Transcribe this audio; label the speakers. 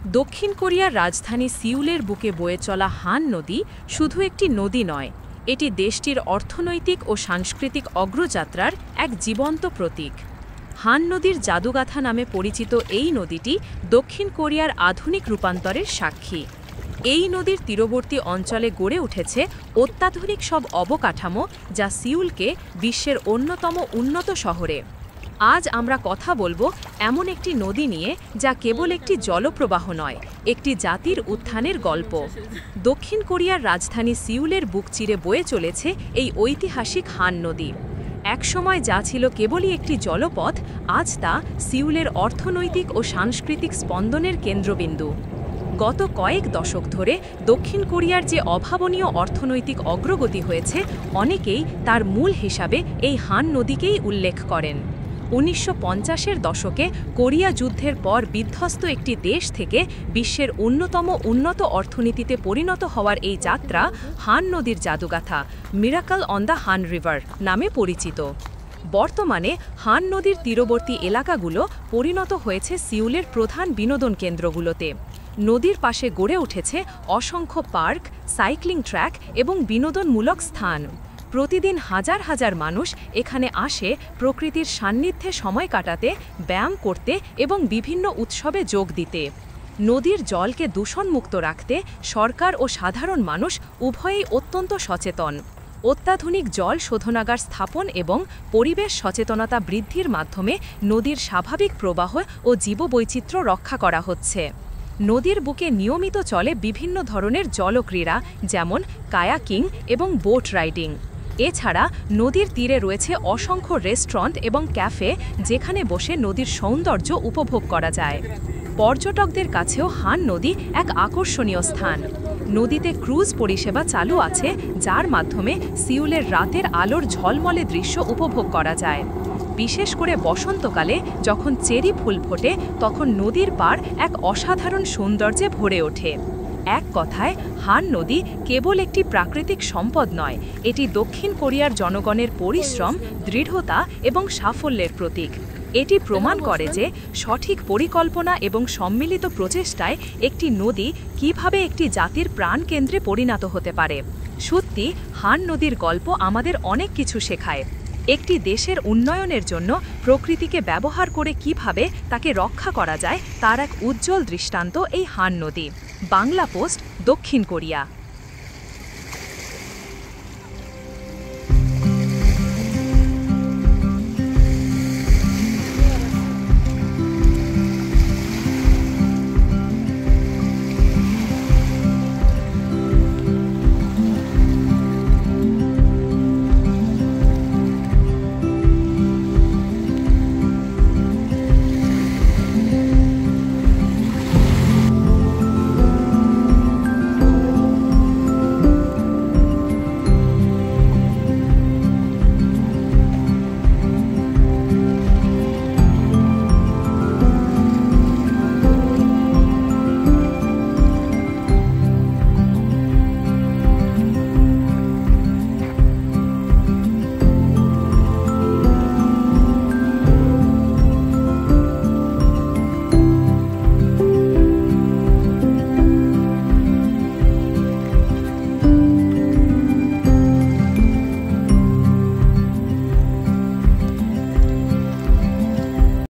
Speaker 1: দক্ষিণ কোরিয়ার রাজধানী সিউলের বুকে বয়ে চলা হান নদী শুধু একটি নদী নয়, এটি দেশটির অর্থনৈতিক ও সাংস্কৃতিক অগ্রযাত্রার এক জীবন্ত প্রতীক। হান নদীর জাদুগাথা নামে পরিচিত এই নদীটি দক্ষিণ কোরিয়ার আধুনিক রূপান্তরের সাক্ষী। এই নদীর তীরবর্তী অঞ্চলে গড়ে উঠেছে অত্যাধুনিক সব অবকাঠামো, যা সিউলকে বিশ্বের অন্যতম উন্নত শহরে। আজ আমরা কথা বলবো এমন একটি নদী নিয়ে যা কেবল একটি জলপ্রবাহ নয়, একটি জাতির উত্থানের গল্প। দক্ষিণ কোরিয়ার রাজধানী সিউলের বুক চিরে বয়ে চলেছে এই ঐতিহাসিক হান নদী। একসময় যা ছিল কেবলই একটি জলপথ, আজ তা সিউলের অর্থনৈতিক ও সাংস্কৃতিক স্পন্দনের কেন্দ্রবিন্দু। গত কয়েক দশক ধরে দক্ষিণ কোরিয়ার যে অভাবনীয় অর্থনৈতিক অগ্রগতি হয়েছে, অনেকেই তার মূল হিসাবে এই হান নদীকেই উল্লেখ করেন। 1950-এর দশকে কোরিয়া যুদ্ধের পর বিধ্বস্ত একটি দেশ থেকে বিশ্বের অন্যতম উন্নত অর্থনীতিতে পরিণত হওয়ার এই যাত্রা হান নদীর জাদুগাথা, miracle on the Han river নামে পরিচিত। বর্তমানে হান নদীর তীরবর্তী এলাকাগুলো পরিণত হয়েছে সিউলের প্রধান বিনোদন কেন্দ্রগুলোতে। নদীর পাশে গড়ে উঠেছে অসংখ্য পার্ক, সাইক্লিং ট্র্যাক এবং বিনোদনমূলক স্থান। প্রতিদিন হাজার হাজার মানুষ এখানে আসে প্রকৃতির সান্নিধ্যে সময় কাটাতে, ব্যায়াম করতে এবং বিভিন্ন উৎসবে যোগ দিতে। নদীর জলকে দূষণমুক্ত রাখতে সরকার ও সাধারণ মানুষ উভয়েই অত্যন্ত সচেতন। অত্যাধুনিক জল শোধনাগার স্থাপন এবং পরিবেশ সচেতনতা বৃদ্ধির মাধ্যমে নদীর স্বাভাবিক প্রবাহ ও জীববৈচিত্র্য রক্ষা করা হচ্ছে। নদীর বুকে নিয়মিত চলে বিভিন্ন ধরনের জলক্রীড়া, যেমন কায়াকিং এবং বোট রাইডিং। এছাড়া নদীর তীরে রয়েছে অসংখ্য রেস্টুরেন্ট এবং ক্যাফে, যেখানে বসে নদীর সৌন্দর্য উপভোগ করা যায়। পর্যটকদের কাছেও হান নদী এক আকর্ষণীয় স্থান। নদীতে ক্রুজ পরিষেবা চালু আছে, যার মাধ্যমে সিউলের রাতের আলোর ঝলমলে দৃশ্য উপভোগ করা যায়। বিশেষ করে বসন্তকালে যখন চেরি ফুল ফোটে, তখন নদীর পাড় এক অসাধারণ সৌন্দর্যে ভরে ওঠে। এক কথায়, হান নদী কেবল একটি প্রাকৃতিক সম্পদ নয়, এটি দক্ষিণ কোরিয়ার জনগণের পরিশ্রম, দৃঢ়তা এবং সাফল্যের প্রতীক। এটি প্রমাণ করে যে সঠিক পরিকল্পনা এবং সম্মিলিত প্রচেষ্টায় একটি নদী কিভাবে একটি জাতির প্রাণকেন্দ্রে পরিণত হতে পারে। সত্যি, হান নদীর গল্প আমাদের অনেক কিছু শেখায়। একটি দেশের উন্নয়নের জন্য প্রকৃতিকে ব্যবহার করে কিভাবে তাকে রক্ষা করা যায়, তার এক উজ্জ্বল দৃষ্টান্ত এই হান নদী। বাংলা পোস্ট, দক্ষিণ কোরিয়া।